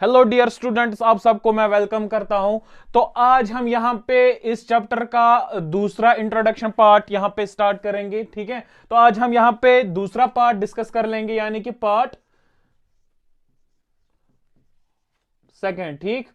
Hello dear students, आप सबको मैं वेलकम करता हूं। तो आज हम यहां पे इस चैप्टर का दूसरा इंट्रोडक्शन पार्ट यहां पे स्टार्ट करेंगे। ठीक है, तो आज हम यहां पे दूसरा पार्ट डिस्कस कर लेंगे, यानी कि पार्ट सेकंड। ठीक,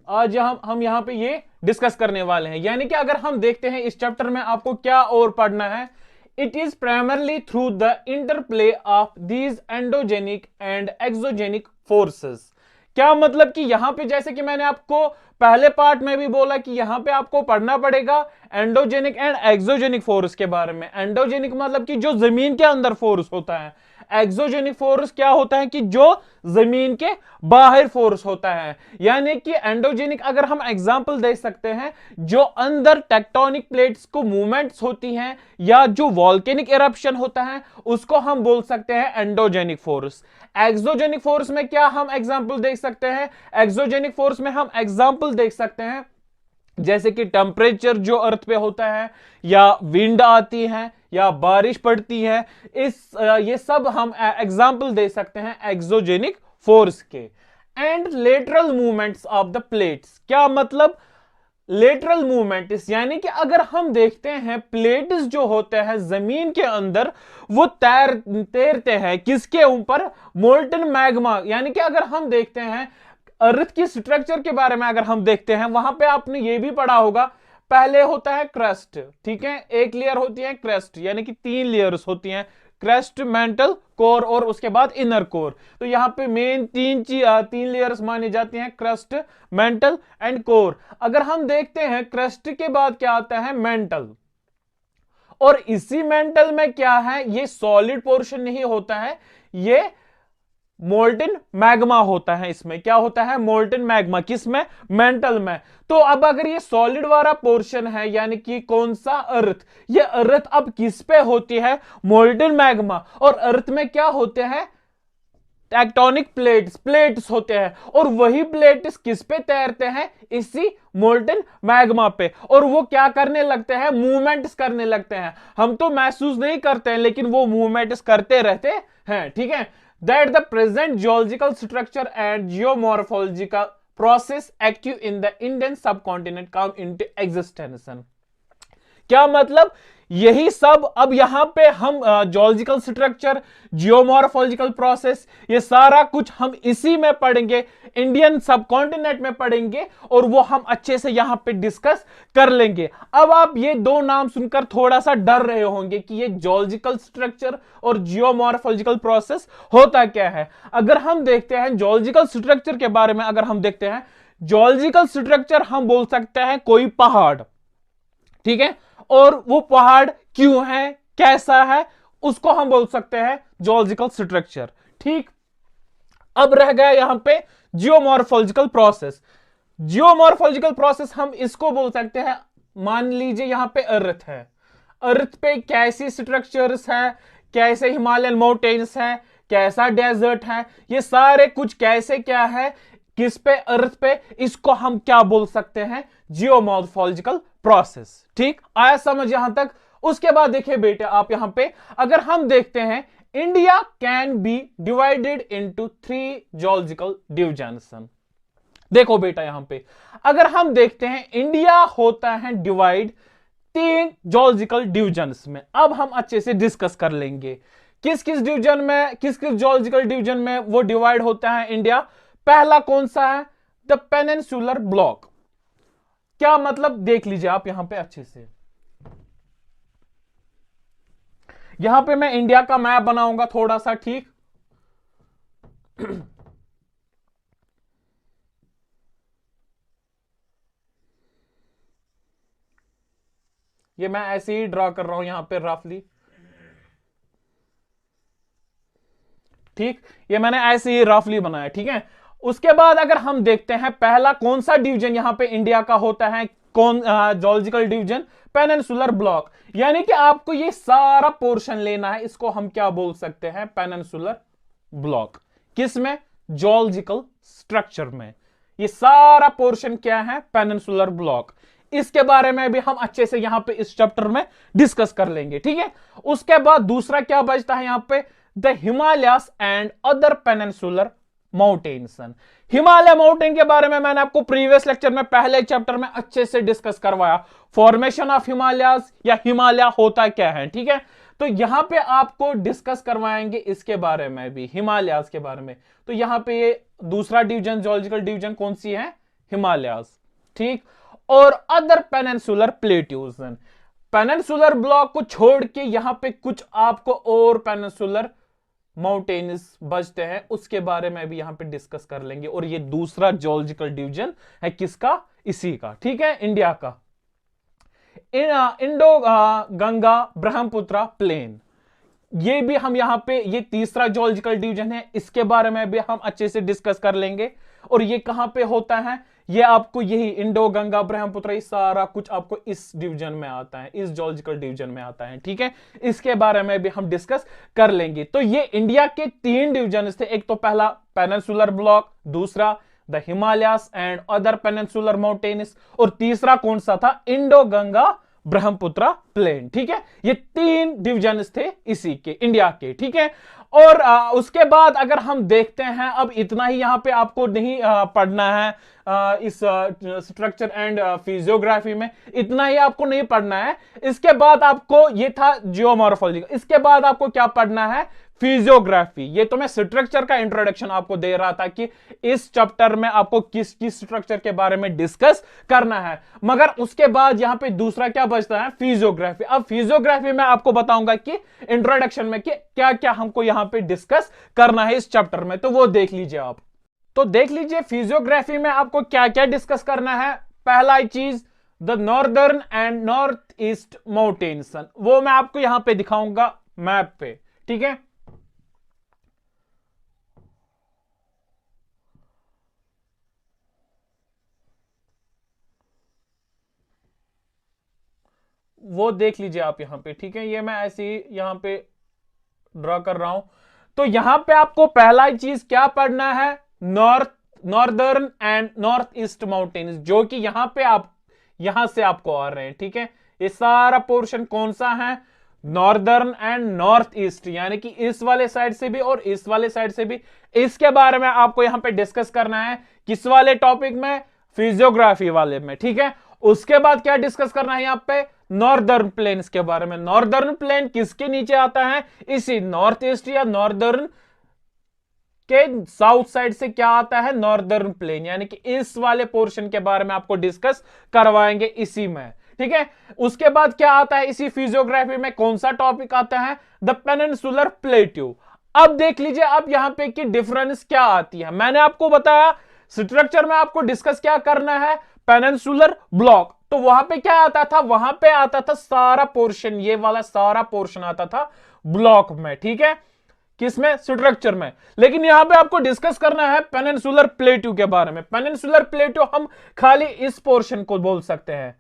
आज हम यहां पे ये डिस्कस करने वाले हैं। यानी कि अगर हम देखते हैं इस चैप्टर में आपको क्या और पढ़ना है, it is primarily through the interplay of these endogenic and exogenic forces. क्या मतलब कि यहां पे जैसे कि मैंने आपको पहले पार्ट में भी बोला कि यहां पे आपको पढ़ना पड़ेगा एंडोजेनिक एंड एक्सोजेनिक फोर्स के बारे में। एंडोजेनिक मतलब कि जो जमीन के अंदर फोर्स होता है, एक्सोजेनिक फोर्स क्या होता है कि जो जमीन के बाहर फोर्स होता है। यानी कि एंडोजेनिक अगर हम एग्जांपल दे सकते हैं, जो अंदर टेक्टोनिक प्लेट्स को मूवमेंट्स होती हैं या जो वॉल्केनिक इरप्शन होता है, उसको हम बोल सकते हैं एंडोजेनिक फोर्स। एक्सोजेनिक फोर्स में क्या हम एग्जांपल देख सकते हैं? एक्सोजेनिक फोर्स में हम एग्जांपल देख सकते हैं जैसे कि टेम्परेचर जो अर्थ पे होता है, या विंड आती है, या बारिश पड़ती है। ये सब हम एग्जांपल दे सकते हैं एक्सोजेनिक फोर्स के। And lateral movements of the plates, क्या मतलब लेटरल मूवमेंट्स? यानी कि अगर हम देखते हैं प्लेट्स जो होते हैं जमीन के अंदर, वो तैरते हैं किसके ऊपर? Molten magma. यानी कि अगर हम देखते हैं अर्थ की स्ट्रक्चर के बारे में, अगर हम देखते हैं वहां पे आपने ये भी पढ़ा होगा, पहले होता है क्रस्ट। ठीक है, एक लेयर होती है क्रस्ट, यानी कि 3 लेयर्स होती हैं, क्रस्ट, मेंटल, कोर और उसके बाद इनर कोर। तो यहां पे मेन तीन लेयर्स मानी जाती हैं, क्रस्ट, मेंटल एंड कोर। अगर हम देखते हैं क्रस्ट के बाद क्या आता है? मेंटल। और इसी मेंटल में क्या है? ये सॉलिड पोर्शन नहीं होता है, ये मोल्टन मैग्मा होता है। इसमें क्या होता है? Molten magma. किसमें? मेंटल में। तो अब अगर ये सॉलिड वाला पोर्शन है, यानी कि कौन सा? अर्थ। ये अर्थ अब किस पे होती है? Molten magma. और अर्थ में क्या होते हैं? टेक्टोनिक प्लेट्स होते हैं। और वही प्लेट्स किस पे तैरते हैं? इसी मोल्टन मैग्मा पे। और वो क्या करने लगते हैं? मूवमेंट्स करने लगते हैं। हम तो महसूस नहीं करते हैं, लेकिन वो मूवमेंट्स करते रहते हैं। ठीक है, that the present geological structure and geomorphological process active in the Indian subcontinent come into existence। क्या मतलब? यही सब अब यहां पे हम जियोलॉजिकल स्ट्रक्चर, जियोमॉर्फोलॉजिकल प्रोसेस, ये सारा कुछ हम इसी में पढ़ेंगे, इंडियन सबकॉन्टिनेंट में पढ़ेंगे, और वो हम अच्छे से यहां पे डिस्कस कर लेंगे। अब आप ये दो नाम सुनकर थोड़ा सा डर रहे होंगे कि ये जियोलॉजिकल स्ट्रक्चर और जियोमॉर्फोलॉजिकल प्रोसेस होता क्या है। अगर हम देखते हैं जियोलॉजिकल स्ट्रक्चर के बारे में, अगर हम देखते हैं जियोलॉजिकल स्ट्रक्चर, हम बोल सकते हैं कोई पहाड़। ठीक है, और वो पहाड़ क्यों है, कैसा है, उसको हम बोल सकते हैं जियोलॉजिकल स्ट्रक्चर। ठीक, अब रह गया यहां पे जियोमॉर्फोलॉजिकल प्रोसेस। जियोमॉर्फोलॉजिकल प्रोसेस हम इसको बोल सकते हैं, मान लीजिए यहां पे अर्थ है, अर्थ पे कैसी स्ट्रक्चर्स है, कैसे हिमालयन माउंटेन्स है, कैसा डेजर्ट है, ये सारे कुछ कैसे क्या है, किस पे? अर्थ पे। इसको हम क्या बोल सकते हैं? Geomorphological process. ठीक, आया समझ यहां तक? उसके बाद देखिए बेटे, आप यहां पे अगर हम देखते हैं, India can be divided into 3 geological divisions. देखो बेटा, यहां पे अगर हम देखते हैं इंडिया होता है डिवाइड 3 जियोलॉजिकल डिवीजन्स में। अब हम अच्छे से डिस्कस कर लेंगे किस किस डिवीजन में, किस किस जियोलॉजिकल डिवीजन में वो डिवाइड होता है इंडिया। पहला कौन सा है? The peninsular block. क्या मतलब? देख लीजिए आप यहां पे अच्छे से, यहां पे मैं इंडिया का मैप बनाऊंगा थोड़ा सा। ठीक, ये मैं ऐसे ही ड्रॉ कर रहा हूं यहां पे रफली। ठीक, ये मैंने ऐसे ही रफली बनाया। ठीक है, उसके बाद अगर हम देखते हैं पहला कौन सा डिवीजन यहां पे इंडिया का होता है, कौन जियोलॉजिकल डिवीजन? Peninsular block. यानी कि आपको ये सारा पोर्शन लेना है, इसको हम क्या बोल सकते हैं? Peninsular block. किसमें? जियोलॉजिकल स्ट्रक्चर में। ये सारा पोर्शन क्या है? Peninsular block. इसके बारे में भी हम अच्छे से यहां पे इस चैप्टर में डिस्कस कर लेंगे। ठीक है, उसके बाद दूसरा क्या बचता है यहां पे? The Himalayas and other peninsular mountains. Himalaya mountain के बारे में मैंने आपको प्रीवियस लेक्चर में पहले चैप्टर में अच्छे से डिस्कस करवाया, फॉर्मेशन ऑफ हिमालयाज या हिमालय होता क्या है, ठीक है। तो यहां पे आपको डिस्कस करवाएंगे इसके बारे में भी, हिमालयाज के बारे में। तो यहां पे ये दूसरा डिवीजन, जियोलॉजिकल डिवीजन कौन सी है, हिमालयाज, ठीक। और other peninsular plateaus, peninsular block को छोड़ के यहां पे कुछ आपको और पेनिनसुलर माउंटेन्स बचते हैं, उसके बारे में भी यहां पे डिस्कस कर लेंगे। और ये दूसरा जियोलॉजिकल डिवीजन है किसका, इसी का, ठीक है, इंडिया का, इंडो गंगा ब्रह्मपुत्र प्लेन। ये भी हम यहां पे, ये तीसरा जियोलॉजिकल डिवीजन है, इसके बारे में भी हम अच्छे से डिस्कस कर लेंगे। और ये कहां पे होता है, ये आपको यही इंडो गंगा ब्रह्मपुत्र, ये सारा कुछ आपको इस डिवीजन में आता है, इस जियोलॉजिकल डिवीजन में आता है, ठीक है। इसके बारे में भी हम डिस्कस कर लेंगे। तो ये इंडिया के 3 डिवीजन थे, एक तो पहला पेनिनसुलर ब्लॉक, दूसरा the Himalayas and other peninsular mountains, और तीसरा कौन सा था, इंडो गंगा ब्रह्मपुत्र प्लेन, ठीक है। ये 3 डिवीजन थे इसी के, इंडिया के, ठीक है। और उसके बाद अगर हम देखते हैं, अब इतना ही यहां पे आपको नहीं पढ़ना है, इस स्ट्रक्चर एंड फिजियोग्राफी में इतना ही आपको नहीं पढ़ना है। इसके बाद आपको, ये था जियोमॉर्फोलॉजी, इसके बाद आपको क्या पढ़ना है, फिजियोग्राफी। ये तो मैं स्ट्रक्चर का इंट्रोडक्शन आपको दे रहा था कि इस चैप्टर में आपको किस किस स्ट्रक्चर के बारे में डिस्कस करना है, मगर उसके बाद यहां पे दूसरा क्या बचता है, फिजियोग्राफी। अब फिजियोग्राफी में आपको बताऊंगा कि इंट्रोडक्शन में कि क्या क्या हमको यहां पे डिस्कस करना है इस चैप्टर में, तो वो देख लीजिए आप। तो देख लीजिए फिजियोग्राफी में आपको क्या क्या डिस्कस करना है। पहला चीज, the northern and north east mountains, वो मैं आपको यहां पे दिखाऊंगा मैप पे, ठीक है। वो देख लीजिए आप यहां पे, ठीक है। ये मैं ऐसे ही यहां पे ड्रॉ कर रहा हूं। तो यहां पे आपको पहला चीज क्या पढ़ना है, northern and north east mountains, जो कि यहां पे आप, यहां से आपको आ रहे हैं, ठीक है। ये सारा पोर्शन कौन सा है, नॉर्दर्न एंड नॉर्थ ईस्ट, यानी कि इस वाले साइड से भी और इस वाले साइड से भी। इसके बारे में आपको यहां पे डिस्कस करना है, किस वाले टॉपिक में, फिजियोग्राफी वाले में, ठीक है। उसके बाद क्या डिस्कस करना है यहां पे, नॉर्दर्न प्लेन्स के बारे में। नॉर्दर्न प्लेन किसके नीचे आता है, इसी नॉर्थ ईस्ट या नॉर्दर्न के साउथ साइड से क्या आता है, नॉर्दर्न प्लेन, यानी कि इस वाले पोर्शन के बारे में आपको डिस्कस करवाएंगे इसी में, ठीक है। उसके बाद क्या आता है इसी फिजियोग्राफी में, कौन सा टॉपिक आता है, द पेनिनसुलर प्लेट्यू। अब देख लीजिए आप यहां पे कि डिफरेंस क्या आती है। मैंने आपको बताया स्ट्रक्चर में आपको डिस्कस क्या करना है, पेनिनसुलर ब्लॉक। तो वहां पे क्या आता था, वहां पे आता था सारा पोर्शन, ये वाला सारा पोर्शन आता था ब्लॉक में, ठीक है, किसमें, स्ट्रक्चर में। लेकिन यहां पे आपको डिस्कस करना है पेनिनसुलर प्लेट्यू के बारे में। पेनिनसुलर प्लेट्यू हम खाली इस पोर्शन को बोल सकते हैं,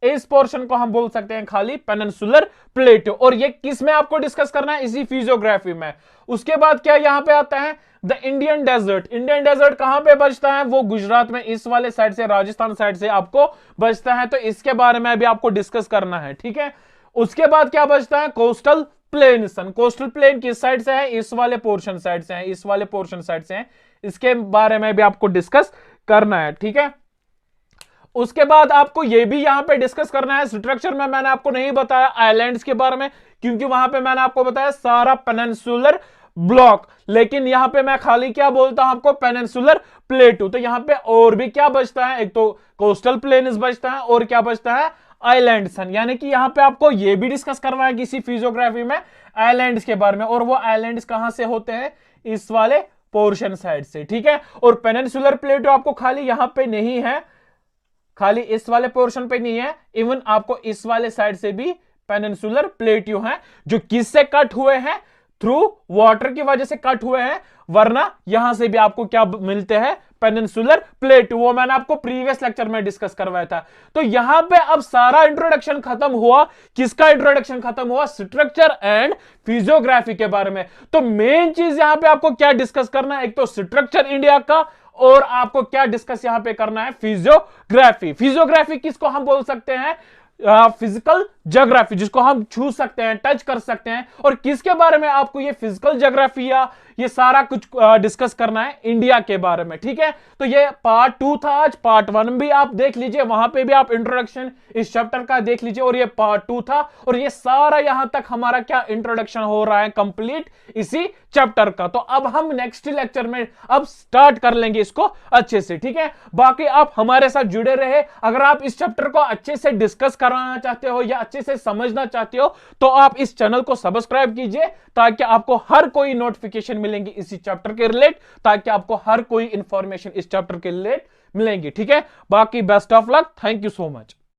इस पोर्शन को हम बोल सकते हैं खाली पेनिनसुलर प्लेट्यू। और ये किस में आपको डिस्कस करना है, इसी फिजियोग्राफी में। उसके बाद क्या यहां पे आता है, the Indian desert. Indian desert कहां पे बचता है, वो गुजरात में, इस वाले साइड से, राजस्थान साइड से आपको बचता है। तो इसके बारे में भी आपको डिस्कस करना है, ठीक है। उसके बाद क्या बचता है, कोस्टल प्लेन। कोस्टल प्लेन किस साइड से है, इस वाले पोर्शन साइड से है, इस वाले पोर्शन साइड से है। इसके बारे में भी आपको डिस्कस करना है, ठीक है। उसके बाद आपको यह भी यहां पे डिस्कस करना है, स्ट्रक्चर में मैंने आपको नहीं बताया आइलैंड्स के बारे में, क्योंकि वहां पे मैंने आपको बताया सारा पेनिनसुलर ब्लॉक। लेकिन यहां पे मैं खाली क्या बोलता हूं आपको, पेनिनसुलर प्लेटू। तो यहां पे और भी क्या बचता है, एक तो कोस्टल प्लेन्स बचता है और क्या बचता है, आइलैंड्स। यानी कि यहां पे आपको यह भी डिस्कस करवाया किसी फिजियोग्राफी में आइलैंड्स के बारे में, और वो आइलैंड्स कहां से होते हैं, इस वाले पोर्शन साइड से, ठीक है। और पेनिनसुलर प्लेटू आपको खाली यहां पे नहीं है, खाली इस वाले पोर्शन पे नहीं है, इवन आपको इस वाले साइड से भी पेनिनसुलर प्लेट्यू हैं, जो किससे कट हुए हैं, थ्रू वाटर की वजह से कट हुए हैं, वरना यहां से भी आपको क्या मिलते हैं, पेनिनसुलर प्लेट्यू। वो मैंने आपको प्रीवियस लेक्चर में डिस्कस करवाया था। तो यहां पे अब सारा इंट्रोडक्शन खत्म हुआ, किसका इंट्रोडक्शन खत्म हुआ, स्ट्रक्चर एंड फिजियोग्राफी के बारे में। तो मेन चीज यहां पे आपको क्या डिस्कस करना है, एक तो स्ट्रक्चर इंडिया का, और आपको क्या डिस्कस यहां पे करना है, फिजियोग्राफी। फिजियोग्राफी किसको हम बोल सकते हैं, फिजिकल ज्योग्राफी, जिसको हम छू सकते हैं, टच कर सकते हैं, और किसके बारे में आपको ये फिजिकल ज्योग्राफी या ये सारा कुछ डिस्कस करना है, इंडिया के बारे में। ठीक है, तो ये पार्ट 2 था। आज पार्ट 1 भी आप देख लीजिए, वहां पे भी आप इंट्रोडक्शन इस चैप्टर का देख लीजिए, और ये पार्ट 2 था, और ये सारा यहां तक हमारा क्या इंट्रोडक्शन हो रहा है कंप्लीट इसी चैप्टर का। तो अब हम नेक्स्ट लेक्चर में अब स्टार्ट कर लेंगे इसको अच्छे से। ठीक है, बाकी आप हमारे साथ जुड़े रहे। अगर आप इस चैप्टर को अच्छे से डिस्कस कराना चाहते हो या अच्छे से समझना चाहते हो तो आप इस चैनल को सब्सक्राइब कीजिए, ताकि आपको हर कोई नोटिफिकेशन मिलेंगी इसी चैप्टर के रिलेट, ताकि आपको हर कोई इंफॉर्मेशन इस चैप्टर के रिलेट मिलेंगी। ठीक है, बाकी best of luck, thank you so much.